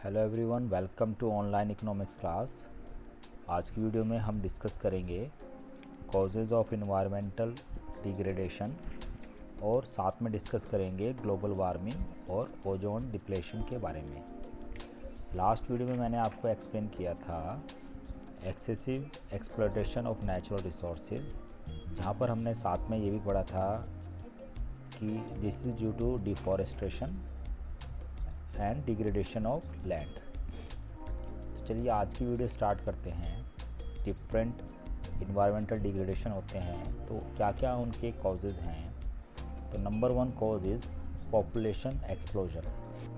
Hello everyone, welcome to online economics class. आज की video में हम डिस्कस करेंगे कॉजेज़ ऑफ इन्वायरमेंटल डिग्रेडेशन और साथ में डिस्कस करेंगे ग्लोबल वार्मिंग और ओजोन डिप्लेशन के बारे में। लास्ट वीडियो में मैंने आपको एक्सप्लेन किया था excessive exploitation of natural resources, जहाँ पर हमने साथ में ये भी पढ़ा था कि this is due to deforestation and degradation of land. तो चलिए आज की वीडियो स्टार्ट करते हैं। डिफरेंट इन्वायरमेंटल डिग्रेडेशन होते हैं तो क्या क्या उनके कॉजेज़ हैं। तो number 1 cause is population explosion.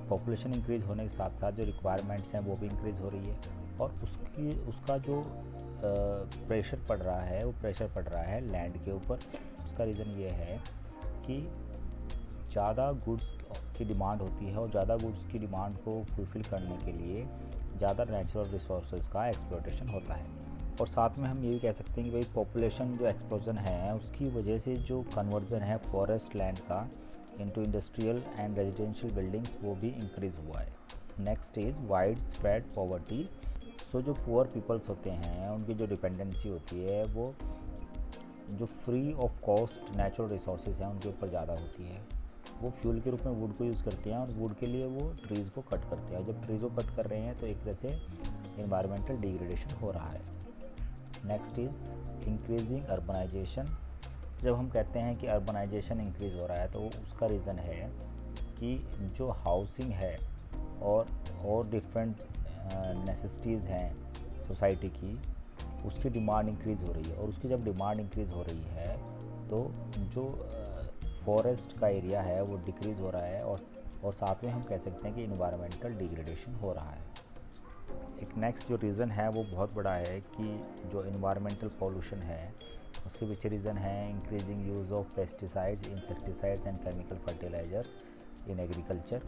Population increase होने के साथ साथ जो रिक्वायरमेंट्स हैं वो भी इंक्रीज़ हो रही है और उसका जो प्रेशर पड़ रहा है वो प्रेशर पड़ रहा है लैंड के ऊपर। उसका रीज़न ये है कि ज़्यादा गुड्स की डिमांड होती है और ज़्यादा गुड्स की डिमांड को फुलफ़िल करने के लिए ज़्यादा नेचुरल रिसोर्सेज का एक्सप्लॉयटेशन होता है। और साथ में हम ये भी कह सकते हैं कि भाई पॉपुलेशन जो एक्सप्लोजन है उसकी वजह से जो कन्वर्जन है फॉरेस्ट लैंड का into industrial and residential buildings वो भी इंक्रीज़ हुआ है। Next is widespread poverty. So जो पुअर पीपल्स होते हैं उनकी जो डिपेंडेंसी होती है वो जो free of cost natural resources हैं उनके ऊपर ज़्यादा होती है। वो फ्यूल के रूप में वुड को यूज़ करते हैं और वुड के लिए वो ट्रीज़ को कट करते हैं। जब ट्रीज़ को कट कर रहे हैं तो एक तरह से इन्वायरमेंटल डिग्रेडेशन हो रहा है। Next is increasing urbanisation. जब हम कहते हैं कि अर्बनाइजेशन इंक्रीज़ हो रहा है तो उसका रीज़न है कि जो हाउसिंग है और डिफरेंट नेसेसिटीज़ हैं सोसाइटी की, उसकी डिमांड इंक्रीज़ हो रही है। और उसकी जब डिमांड इंक्रीज़ हो रही है तो जो फॉरेस्ट का एरिया है वो डिक्रीज़ हो रहा है और साथ में हम कह सकते हैं कि इन्वायरमेंटल डिग्रेडेशन हो रहा है। एक नेक्स्ट जो रीज़न है वो बहुत बड़ा है कि जो इन्वायरमेंटल पॉल्यूशन है उसके पीछे रीज़न है increasing use of pesticides, insecticides and chemical fertilisers in agriculture.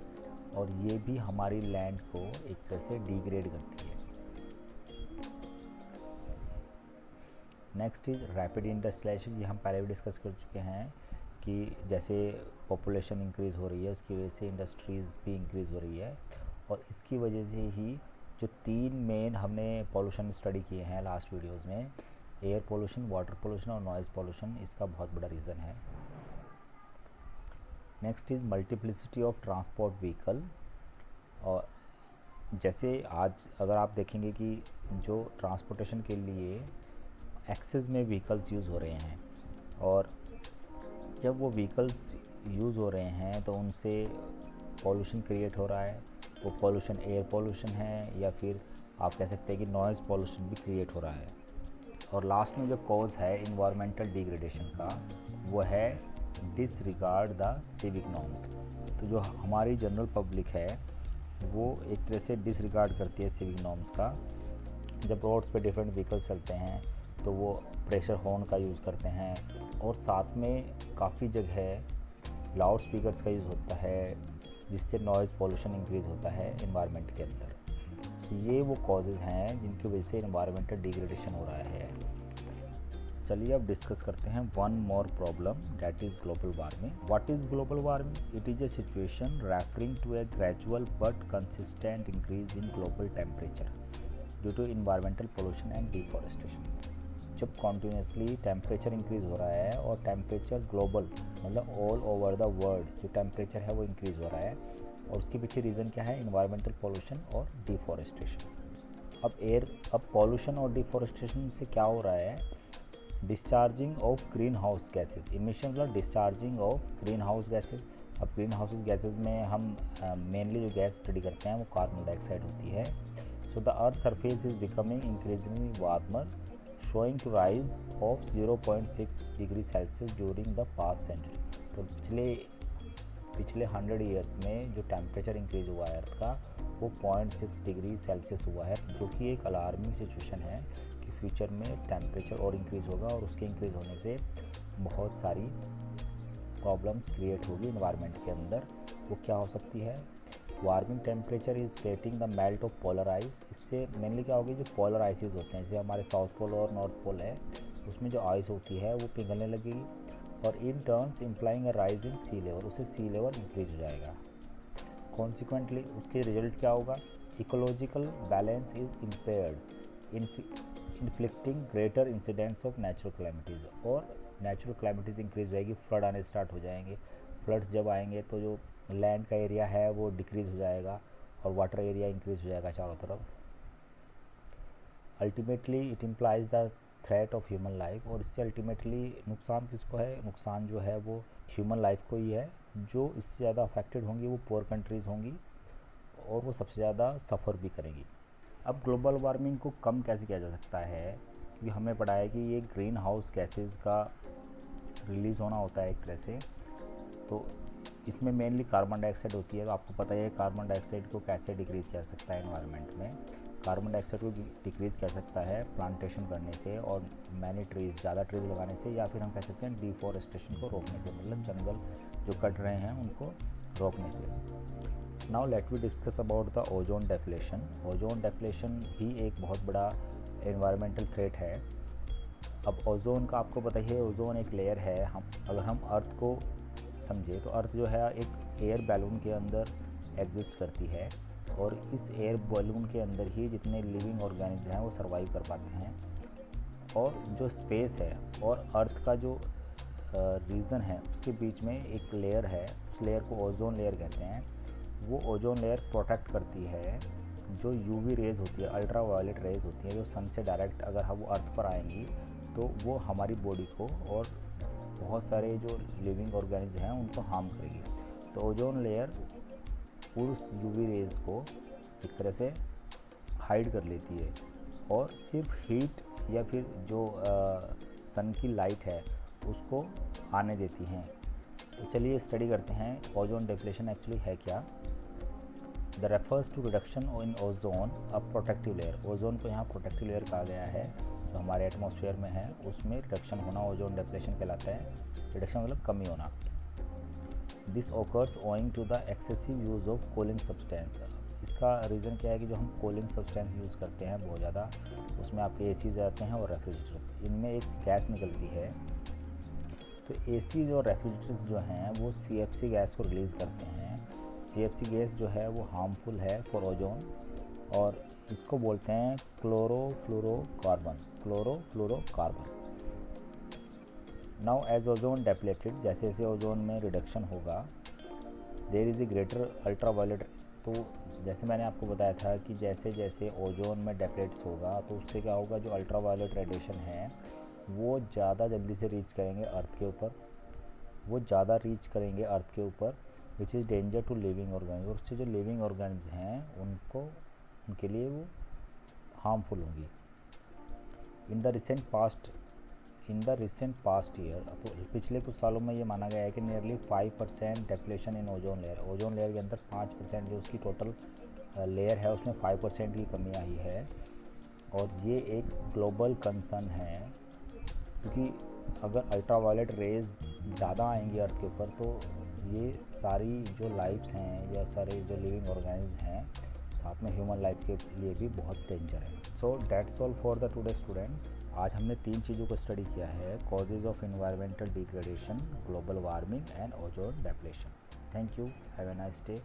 और ये भी हमारी लैंड को एक तरह से डिग्रेड करती है। Next is rapid industrialisation. ये हम पहले भी डिस्कस कर चुके हैं कि जैसे पॉपुलेशन इंक्रीज़ हो रही है उसकी वजह से इंडस्ट्रीज़ भी इंक्रीज़ हो रही है। और इसकी वजह से ही जो 3 मेन हमने पॉल्यूशन स्टडी किए हैं लास्ट वीडियोस में, एयर पोल्यूशन, वाटर पोल्यूशन और नॉइज़ पोल्यूशन, इसका बहुत बड़ा रीज़न है। Next is multiplicity of transport vehicle. और जैसे आज अगर आप देखेंगे कि जो ट्रांसपोर्टेशन के लिए एक्सेस में व्हीकल्स यूज़ हो रहे हैं और जब वो व्हीकल्स यूज़ हो रहे हैं तो उनसे पॉल्यूशन क्रिएट हो रहा है। वो पॉल्यूशन एयर पॉल्यूशन है या फिर आप कह सकते हैं कि नॉइज़ पॉल्यूशन भी क्रिएट हो रहा है। और लास्ट में जो कॉज है इन्वायरमेंटल डिग्रेडेशन का वो है डिसरिगार्ड द सिविक नॉर्म्स। तो जो हमारी जनरल पब्लिक है वो एक तरह से डिसरिगार्ड करती है सिविक नॉर्म्स का। जब रोड्स पे डिफरेंट व्हीकल्स चलते हैं तो वो प्रेशर हॉर्न का यूज़ करते हैं और साथ में काफ़ी जगह लाउड स्पीकर्स का यूज़ होता है जिससे नॉइज़ पोल्यूशन इंक्रीज़ होता है इन्वायरमेंट के अंदर। तो ये वो कॉजेज़ हैं जिनकी वजह से इन्वायरमेंटल डिग्रेडेशन हो रहा है। चलिए अब डिस्कस करते हैं one more problem, that is global warming. What is global warming? It is a situation referring to a gradual but consistent increase in global temperature due to environmental pollution and deforestation. जब continuously temperature increase हो रहा है और temperature global मतलब all over the world जो temperature है वो increase हो रहा है और उसके पीछे रीज़न क्या है? इन्वायरमेंटल पोल्यूशन और डिफॉरेस्टेशन। अब पॉल्यूशन और डिफॉरेस्टेशन से क्या हो रहा है? Discharging of greenhouse gases. Emission मतलब discharging of greenhouse gases. अब ग्रीन हाउस गैसेज में हम मेनली जो गैस स्टडी करते हैं वो कार्बन डाइऑक्साइड होती है। So the earth surface is becoming increasingly warmer, showing to rise of 0.6 degree Celsius during the past century. तो पिछले 100 ईयर्स में जो टेम्परेचर इंक्रीज़ हुआ है अर्थ का वो 0.6 डिग्री सेल्सियस हुआ है, जो कि एक अलार्मिंग सिचुएशन है कि फ्यूचर में टेम्परेचर और इंक्रीज़ होगा और उसके इंक्रीज़ होने से बहुत सारी प्रॉब्लम्स क्रिएट होगी इन्वायरमेंट के अंदर। वो क्या हो सकती है? Warming temperature is creating the melt of polar ice. इससे मेनली क्या होगी? जो पोलर आइसेस होते हैं जैसे हमारे साउथ पोल और नॉर्थ पोल है उसमें जो आइस होती है वो पिघलने लगेगी और in turns implying a rise in sea level, उससे सी लेवल इंक्रीज हो जाएगा। कॉन्सिक्वेंटली उसके रिजल्ट क्या होगा? Ecological balance is impaired inflicting greater incidents of natural calamities, और नेचुरल क्लैमिटीज़ इंक्रीज होएगी, फ्लड आने स्टार्ट हो जाएंगे। फ्लड्स जब आएंगे तो जो लैंड का एरिया है वो डिक्रीज़ हो जाएगा और वाटर एरिया इंक्रीज हो जाएगा चारों तरफ। Ultimately it implies the threat of human life, और इससे अल्टीमेटली नुकसान किसको है? नुकसान जो है वो ह्यूमन लाइफ को ही है। जो इससे ज़्यादा अफेक्टेड होंगी वो पुअर कंट्रीज़ होंगी और वो सबसे ज़्यादा सफ़र भी करेंगी। अब ग्लोबल वार्मिंग को कम कैसे किया जा सकता है? क्योंकि हमें पढ़ा है कि ये ग्रीन हाउस गैसेज़ का रिलीज़ होना होता है एक तरह से, तो इसमें मेनली कार्बन डाइऑक्साइड होती है। तो आपको पता है कार्बन डाइऑक्साइड को कैसे डिक्रीज़ किया जा सकता है एनवायरनमेंट में। कार्बन डाइऑक्साइड को डिक्रीज़ किया जा सकता है प्लांटेशन करने से और मैनी ट्रीज़, ज़्यादा ट्रीज़ लगाने से, या फिर हम कह सकते हैं डिफॉरेस्टेशन को रोकने से, मतलब जंगल जो कट रहे हैं उनको रोकने से। Now let we discuss about the ozone depletion. Ozone depletion भी एक बहुत बड़ा एनवायरमेंटल थ्रेट है। अब ओजोन का आपको पता ही है, ओजोन एक लेयर है। अगर हम अर्थ को समझे तो अर्थ जो है एक एयर बैलून के अंदर एग्जिस्ट करती है, और इस एयर बैलून के अंदर ही जितने लिविंग ऑर्गेनिज्म हैं वो सर्वाइव कर पाते हैं। और जो स्पेस है और अर्थ का जो रीजन है उसके बीच में एक लेयर है, उस लेयर को ओजोन लेयर कहते हैं। वो ओजोन लेयर प्रोटेक्ट करती है जो यूवी रेज होती है, अल्ट्रा वायलेट रेज होती है, जो सन से डायरेक्ट अगर हम वो अर्थ पर आएंगी तो वो हमारी बॉडी को और बहुत सारे जो लिविंग ऑर्गेनिज्म हैं उनको हार्म करेगी। तो ओजोन लेयर उस यूवी रेज को एक तरह से हाइड कर लेती है और सिर्फ हीट या फिर जो सन की लाइट है उसको आने देती हैं। तो चलिए स्टडी करते हैं ओजोन डिप्लेशन एक्चुअली है क्या। The refers to reduction in ozone a protective layer. Ozone को यहाँ प्रोटेक्टिव लेयर कहा गया है, जो हमारे एटमॉस्फेयर में है उसमें रिडक्शन होना ओजोन डिप्लेशन कहलाता है। रिडक्शन मतलब कमी होना। This occurs owing to the excessive use of cooling substance. इसका रीज़न क्या है कि जो हम कूलिंग सब्सटेंस यूज़ करते हैं बहुत ज़्यादा, उसमें आपके एसीज आते हैं और रेफ्रिजरेटर्स, इनमें एक गैस निकलती है। तो एसीज और रेफ्रिजरेटर्स जो हैं वो सीएफसी गैस को रिलीज़ करते हैं। सीएफसी गैस जो है वो हार्मफुल है फॉर ओजोन, और इसको बोलते हैं chlorofluorocarbon. Chlorofluorocarbon. Now as ozone depleted, जैसे जैसे ओजोन में रिडक्शन होगा, there is a greater ultraviolet. तो जैसे मैंने आपको बताया था कि जैसे जैसे ओजोन में डेप्लेट्स होगा तो उससे क्या होगा, जो अल्ट्रा वायलेट रेडिएशन है वो ज़्यादा जल्दी से रीच करेंगे अर्थ के ऊपर, which is danger to living organism. और उससे जो लिविंग ऑर्गेनिज्म हैं उनके लिए वो हार्मफुल होंगी। In the recent past year, तो पिछले कुछ सालों में ये माना गया है कि नियरली 5% डेप्लेशन इन ओजोन लेयर। ओजोन लेयर के अंदर 5% जो उसकी टोटल लेयर है उसमें 5% की कमी आई है, और ये एक ग्लोबल कंसर्न है। क्योंकि अगर अल्ट्रा वायलेट रेज ज़्यादा आएंगी अर्थ के ऊपर तो ये सारी जो लाइफ्स हैं या सारे जो लिविंग ऑर्गेनिज्म हैं, साथ में ह्यूमन लाइफ के लिए भी बहुत डेंजर है। So that's all for the today students. आज हमने 3 चीज़ों को स्टडी किया है: causes of environmental degradation, global warming and ozone depletion. Thank you, have a nice day.